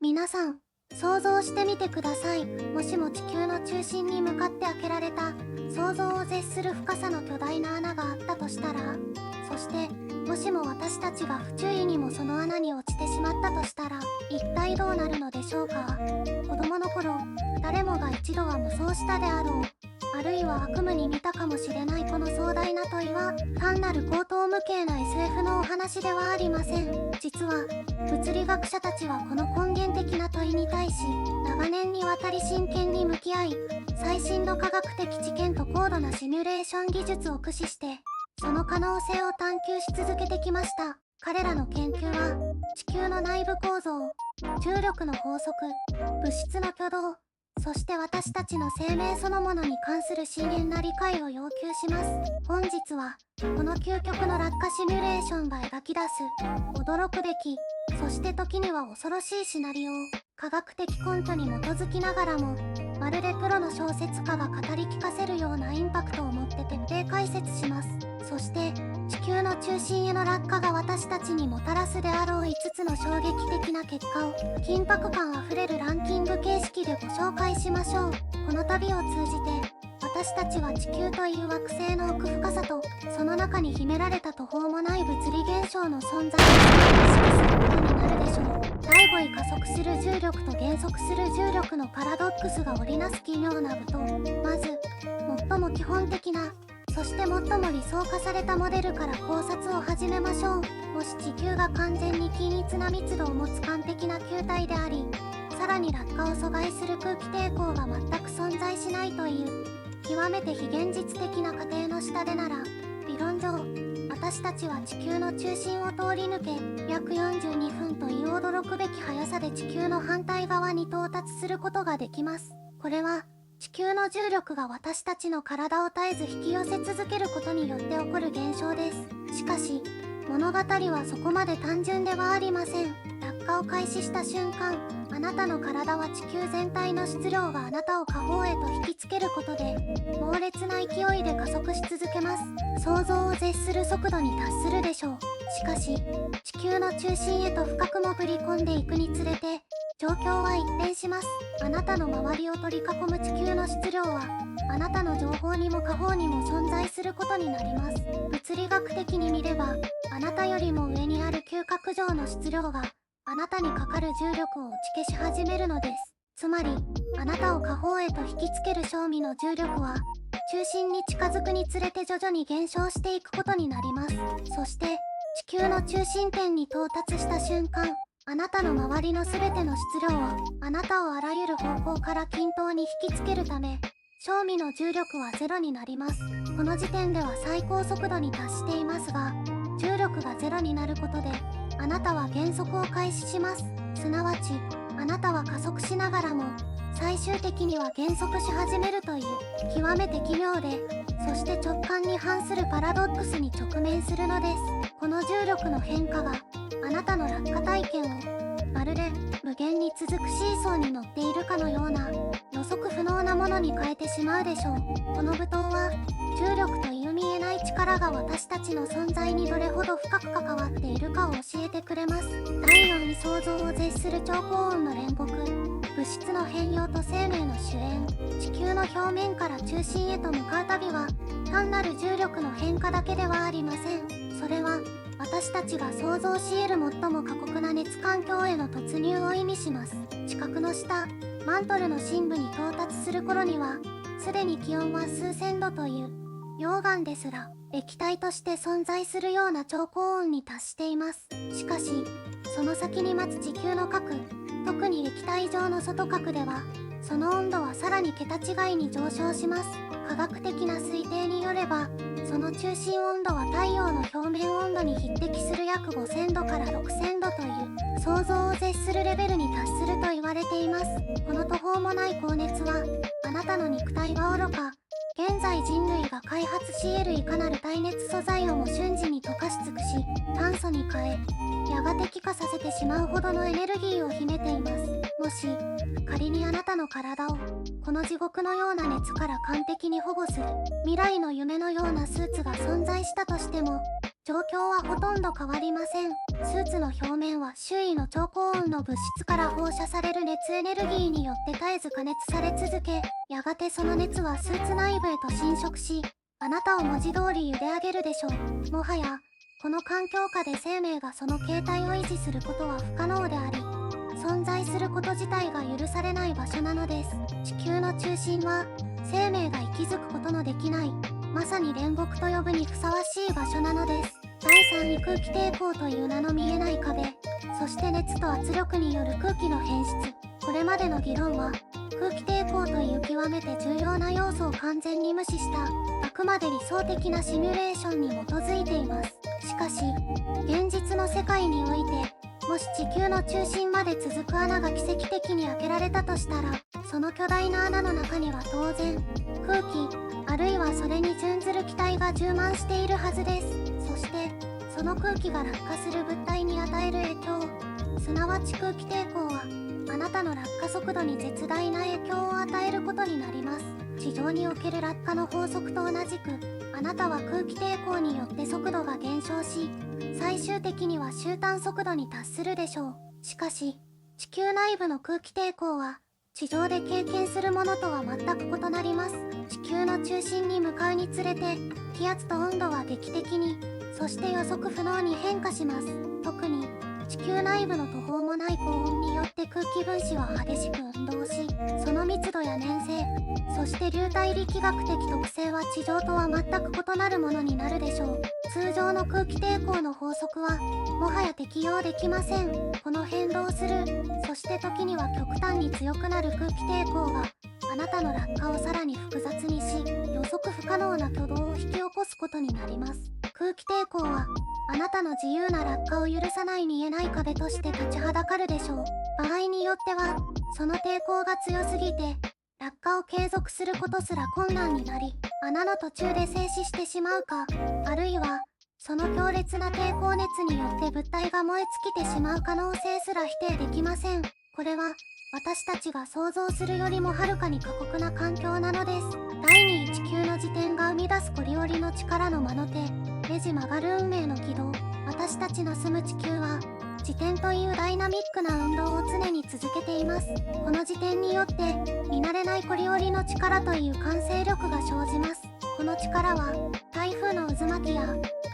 皆さん、想像してみてください。もしも地球の中心に向かって開けられた、想像を絶する深さの巨大な穴があったとしたら、そして、もしも私たちが不注意にもその穴に落ちてしまったとしたら、一体どうなるのでしょうか。子供の頃、誰もが一度は無双したであろう。あるいは悪夢に見たかもしれないこの壮大な問いは、単なる荒唐無稽な SF のお話ではありません。実は、物理学者たちはこの根源的な問いに対し、長年にわたり真剣に向き合い、最新の科学的知見と高度なシミュレーション技術を駆使して、その可能性を探求し続けてきました。彼らの研究は、地球の内部構造、重力の法則、物質の挙動、そして私たちの生命そのものに関する深淵な理解を要求します。本日は、この究極の落下シミュレーションが描き出す、驚くべき、そして時には恐ろしいシナリオを、科学的根拠に基づきながらも、まるでプロの小説家が語り聞かせるようなインパクトを持って徹底解説します。そして、地球の中心への落下が私たちにもたらすであろう5つの衝撃的な結果を緊迫感あふれるランキング形式でご紹介しましょう。この旅を通じて私たちは地球という惑星の奥深さとその中に秘められた途方もない物理現象の存在を意識することになるでしょう。第5位加速する重力と減速する重力のパラドックスが織りなす奇妙な舞踏。まず最も基本的なそして最も理想化されたモデルから考察を始めましょう。もし地球が完全に均一な密度を持つ完璧な球体であり、さらに落下を阻害する空気抵抗が全く存在しないという極めて非現実的な過程の下でなら、理論上私たちは地球の中心を通り抜け約42分という驚くべき速さで地球の反対側に到達することができます。これは地球の重力が私たちの体を絶えず引き寄せ続けることによって起こる現象です。しかし、物語はそこまで単純ではありません。落下を開始した瞬間、あなたの体は地球全体の質量があなたを下方へと引きつけることで、猛烈な勢いで加速し続けます。想像を絶する速度に達するでしょう。しかし、地球の中心へと深く潜り込んでいくにつれて、状況は一変します。あなたの周りを取り囲む地球の質量は、あなたの上方にも下方にも存在することになります。物理学的に見れば、あなたよりも上にある嗅覚上の質量が、あなたにかかる重力を打ち消し始めるのです。つまり、あなたを下方へと引きつける正味の重力は、中心に近づくにつれて徐々に減少していくことになります。そして、地球の中心点に到達した瞬間、あなたの周りのすべての質量は、あなたをあらゆる方向から均等に引きつけるため、正味の重力はゼロになります。この時点では最高速度に達していますが、重力がゼロになることで、あなたは減速を開始します。すなわち、あなたは加速しながらも、最終的には減速し始めるという、極めて奇妙で、そして直感に反するパラドックスに直面するのです。この重力の変化が、あなたの落下体験を、まるで無限に続くシーソーに乗っているかのような、予測不能なものに変えてしまうでしょう。この舞踏は、重力という見えない力が私たちの存在にどれほど深く関わっているかを教えてくれます。第4位想像を絶する超高温の煉獄。物質の変容と生命の終焉。地球の表面から中心へと向かう旅は、単なる重力の変化だけではありません。それは、私たちが想像し得る最も過酷な熱環境への突入を意味します。地殻の下、マントルの深部に到達する頃には、すでに気温は数千度という、溶岩ですら液体として存在するような超高温に達しています。しかし、その先に待つ地球の核、特に液体上の外核では、その温度はさらに桁違いに上昇します。科学的な推定によれば、その中心温度は太陽の表面温度に匹敵する約5000度から6000度という想像を絶するレベルに達すると言われています。この途方もない高熱は、あなたの肉体は愚か、現在人類が開発し得るいかなる耐熱素材をも瞬時に溶かし尽くし、炭素に変え、やがて気化させてしまうほどのエネルギーを秘めています。もし、仮にあなたの体を、この地獄のような熱から完璧に保護する、未来の夢のようなスーツが存在したとしても、状況はほとんど変わりません。スーツの表面は周囲の超高温の物質から放射される熱エネルギーによって絶えず加熱され続け、やがてその熱はスーツ内部へと侵食し、あなたを文字通り茹で上げるでしょう。もはやこの環境下で生命がその形態を維持することは不可能であり、存在すること自体が許されない場所なのです。地球の中心は生命が息づくことのできない、まさに煉獄と呼ぶにふさわしい場所なのです。第3位空気抵抗という名の見えない壁、そして熱と圧力による空気の変質。これまでの議論は空気抵抗という極めて重要な要素を完全に無視したあくまで理想的なシミュレーションに基づいています。しかし現実の世界において、もし地球の中心まで続く穴が奇跡的に開けられたとしたら、その巨大な穴の中には当然空気、あるいはそれに準ずる気体が充満しているはずです。そしてその空気が落下する物体に与える影響、すなわち空気抵抗はあなたの落下速度に絶大な影響を与えることになります。地上における落下の法則と同じく、あなたは空気抵抗によって速度が減少し、最終的には終端速度に達するでしょう。しかし地球内部の空気抵抗は地上で経験するものとは全く異なります。地球の中心に向かうにつれて気圧と温度は劇的に、そして予測不能に変化します。特に地球内部の途方もない高温によって空気分子は激しく運動し、その密度や粘性、そして流体力学的特性は地上とは全く異なるものになるでしょう。通常の空気抵抗の法則はもはや適用できません。この変動する、そして時には極端に強くなる空気抵抗があなたの落下をさらに複雑にし、予測不可能な挙動を引き起こすことになります。空気抵抗はあなたの自由な落下を許さない見えない壁として立ちはだかるでしょう。場合によってはその抵抗が強すぎて落下を継続することすら困難になり、穴の途中で静止してしまうか、あるいはその強烈な抵抗熱によって物体が燃え尽きてしまう可能性すら否定できません。これは私たちが想像するよりもはるかに過酷な環境なのです。第2位、地球の自転が生み出すコリオリの力の魔の手、ねじ曲がる運命の軌道。私たちの住む地球は自転というダイナミックな運動を常に続けています。この自転によって見慣れないコリオリの力という慣性力が生じます。この力は台風の渦巻きや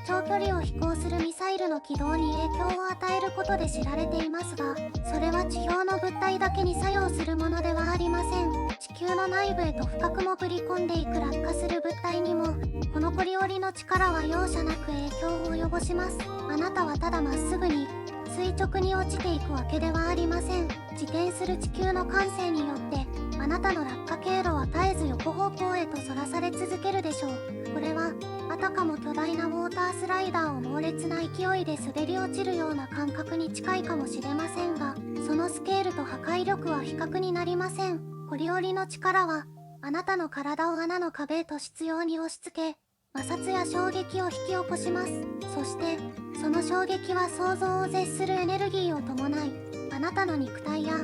長距離を飛行するミサイルの軌道に影響を与えることで知られていますが、それは地表の物体だけに作用するものではありません。地球の内部へと深く潜り込んでいく落下する物体にもこのコリオリの力は容赦なく影響を及ぼします。あなたはただまっすぐに垂直に落ちていくわけではありません。自転する地球の慣性によってあなたの落下経路は絶えず横方向へとそらされ続けるでしょう。これはあたかも巨大なウォータースライダーを猛烈な勢いで滑り落ちるような感覚に近いかもしれませんが、そのスケールと破壊力は比較になりません。コリオリの力はあなたの体を穴の壁へと執拗に押し付け、摩擦や衝撃を引き起こします。そしてその衝撃は想像を絶するエネルギーを伴い、あなたの肉体や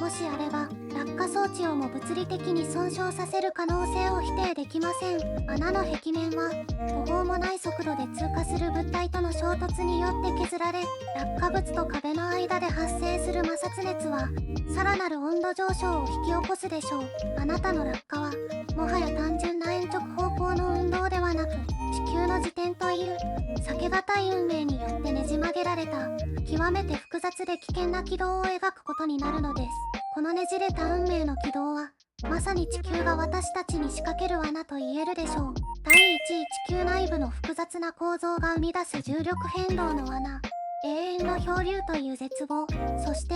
もしあれば落下装置をも物理的に損傷させる可能性を否定できません。穴の壁面は途方もない速度で通過する物体との衝突によって削られ、落下物と壁の間で発生する摩擦熱はさらなる温度上昇を引き起こすでしょう。あなたの落下はもはや単純な鉛直方向の運動ではなく、地球の自転という避けがたい運命によってねじ曲げられた極めて複雑で危険な軌道を描くことになるのです。このねじれた運命の軌道はまさに地球が私たちに仕掛ける穴と言えるでしょう。第1位、地球内部の複雑な構造が生み出す重力変動の穴、永遠の漂流という絶望、そして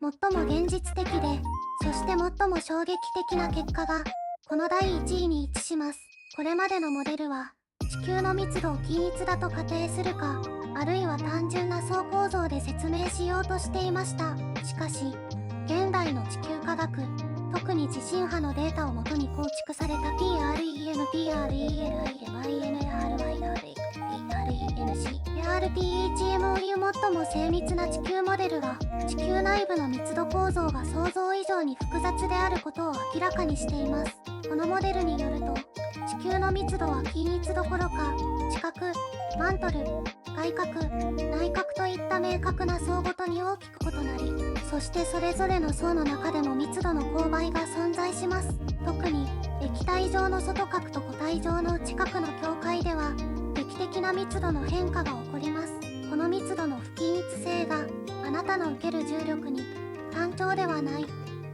最も現実的で、そして最も衝撃的な結果がこの第1位に一致します。これまでのモデルは地球の密度を均一だと仮定するか、あるいは単純な層構造で説明しようとしていました。しかし現代の地球科学、特に地震波のデータをもとに構築された PREM、PRENC、RTHMOU 最も精密な地球モデルは地球内部の密度構造が想像以上に複雑であることを明らかにしています。このモデルによると地球の密度は均一どころか地殻、マントル、外角、内角といった明確な層ごとに大きく異なり、そしてそれぞれの層の中でも密度の勾配が存在します。特に液体状の外角と固体状の内角の境界では劇的な密度の変化が起こります。この密度の不均一性があなたの受ける重力に単調ではない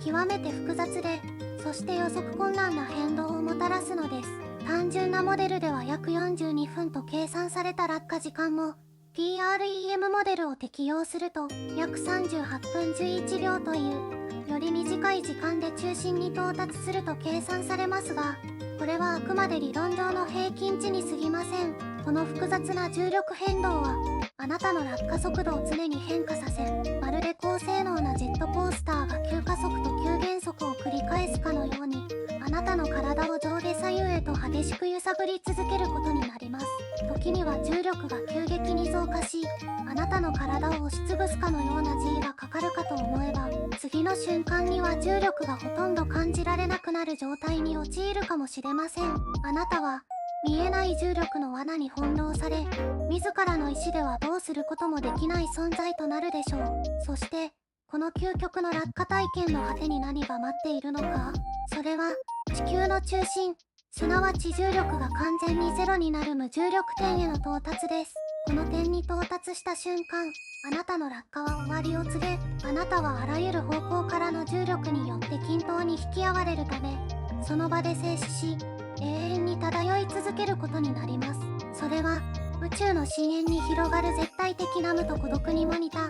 極めて複雑で、そして予測困難な変動をもたらすのです。単純なモデルでは約42分と計算された落下時間も PREM モデルを適用すると約38分11秒というより短い時間で中心に到達すると計算されますが、これはあくまで理論上の平均値に過ぎません。この複雑な重力変動はあなたの落下速度を常に変化させ、まるで高性能なジェットコースターが急加速と急減速を繰り返すかのように、あなたの体を上下左右へと激しく揺さぶり続けることになります。時には重力が急激に増加し、あなたの体を押しつぶすかのような G がかかるかと思えば、次の瞬間には重力がほとんど感じられなくなる状態に陥るかもしれません。あなたは見えない重力の罠に翻弄され、自らの意思ではどうすることもできない存在となるでしょう。そしてこの究極の落下体験の果てに何が待っているのか。それは地球の中心、すなわち重力が完全にゼロになる無重力点への到達です。この点に到達した瞬間、あなたの落下は終わりを告げ、あなたはあらゆる方向からの重力によって均等に引き合われるため、その場で静止し、永遠に漂い続けることになります。それは宇宙の深淵に広がる絶対的な無と孤独にも似た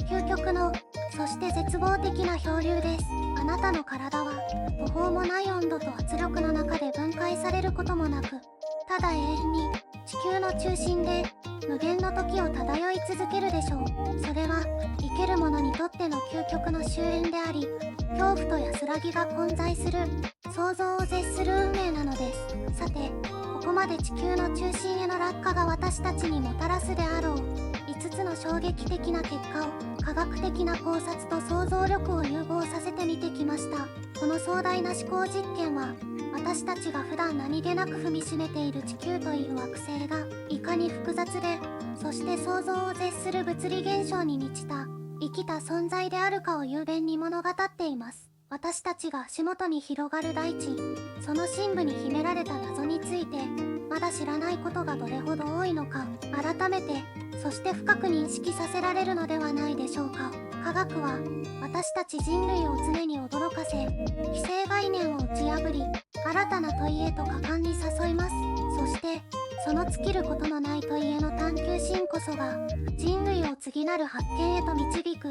究極の、そして絶望的な漂流です。あなたの体は途方もない温度と圧力の中で分解されることもなく、ただ永遠に地球の中心で無限の時を漂い続けるでしょう。それは生ける者にとっての究極の終焉であり、恐怖と安らぎが混在する想像を絶する運命なのです。さて、ここまで地球の中心への落下が私たちにもたらすであろう5つの衝撃的な結果を科学的な考察と想像力を融合させてみてきました。この壮大な思考実験は、私たちが普段何気なく踏みしめている地球という惑星がいかに複雑で、そして想像を絶する物理現象に満ちた生きた存在であるかを雄弁に物語っています。私たちが足元に広がる大地、その深部に秘められた謎についてまだ知らないことがどれほど多いのか、改めてそして深く認識させられるのではないでしょうか。科学は私たち人類を常に驚かせ、既成概念を打ち破り、新たな問いへと果敢に誘います。そしてその尽きることのない問いへの探求心こそが人類を次なる発見へと導く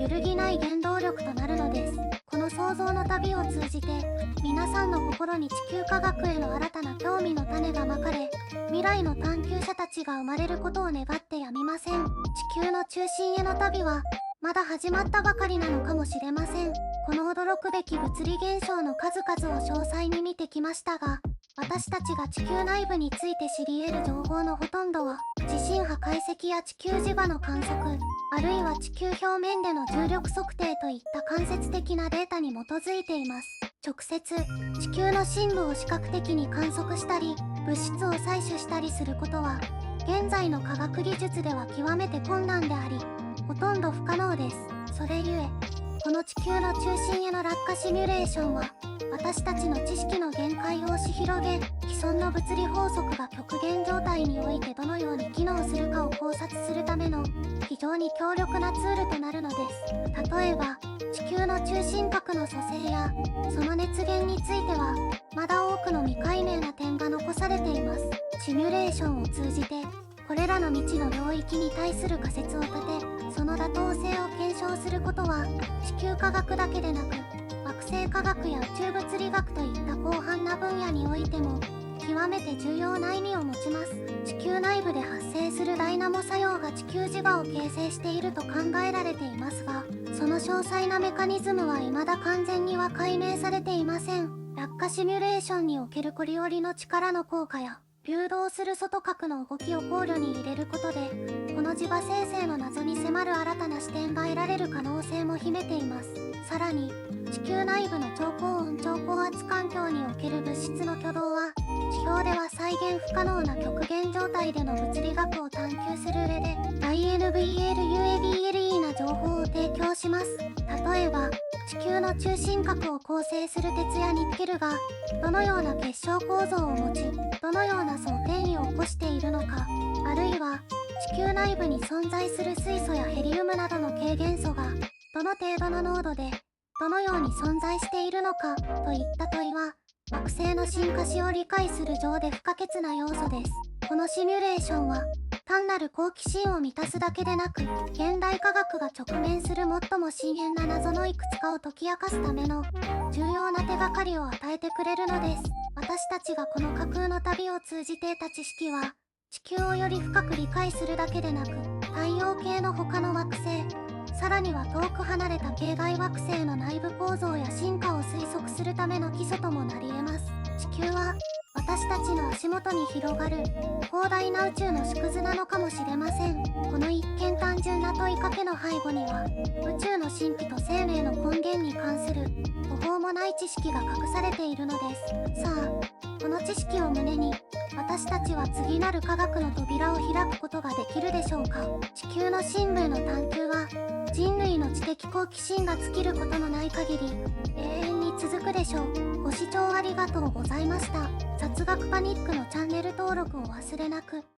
揺るぎない原動力となるのです。この創造の旅を通じて、皆さんの心に地球科学への新たな興味の種がまかれ、未来の探求者たちが生まれることを願ってやみません。地球の中心への旅はまだ始まったばかりなのかもしれません。この驚くべき物理現象の数々を詳細に見てきましたが、私たちが地球内部について知り得る情報のほとんどは地震波解析や地球磁場の観測、あるいは地球表面での重力測定といった間接的なデータに基づいています。直接地球の深部を視覚的に観測したり物質を採取したりすることは現在の科学技術では極めて困難であり、ほとんど不可能です。それゆえこの地球の中心への落下シミュレーションは、私たちの知識の限界を押し広げ、既存の物理法則が極限状態においてどのように機能するかを考察するための非常に強力なツールとなるのです。例えば地球の中心核の組成やその熱源についてはまだ多くの未解明な点が残されています。シミュレーションを通じてこれらの未知の領域に対する仮説を立て、その妥当性を検証することは地球科学だけでなく惑星科学や宇宙物理学といった広範な分野においても極めて重要な意味を持ちます。地球内部で発生するダイナモ作用が地球磁場を形成していると考えられていますが、その詳細なメカニズムは未だ完全には解明されていません。落下シミュレーションにおけるコリオリの力の効果や流動する外核の動きを考慮に入れることで、この磁場生成の謎に迫る新たな視点が得られる可能性も秘めています。さらに地球内部の超高温超高圧環境における物質の挙動は地表では再現不可能な極限状態での物理学を探求する上で INVLUABLE な情報を提供します。例えば、地球の中心核を構成する鉄やニッケルがどのような結晶構造を持ち、どのような相転移を起こしているのか、あるいは地球内部に存在する水素やヘリウムなどの軽元素がどの程度の濃度でどのように存在しているのかといった問いは、惑星の進化史を理解する上で不可欠な要素です。このシミュレーションは単なる好奇心を満たすだけでなく、現代科学が直面する最も深遠な謎のいくつかを解き明かすための重要な手がかりを与えてくれるのです。私たちがこの架空の旅を通じて得た知識は、地球をより深く理解するだけでなく、太陽系の他の惑星、さらには遠く離れた系外惑星の内部構造や進化を推測するための基礎ともなり得ます。地球は私たちの足元に広がる広大な宇宙の縮図なのかもしれません。この一見単純な問いかけの背後には、宇宙の神秘と生命の根源に関する途方もない知識が隠されているのです。さあ、この知識を胸に、私たちは次なる科学の扉を開くことができるでしょうか。地球の深部への探求は、人類の知的好奇心が尽きることのない限り、永遠に続くでしょう。ご視聴ありがとうございました。雑学パニックのチャンネル登録を忘れなく。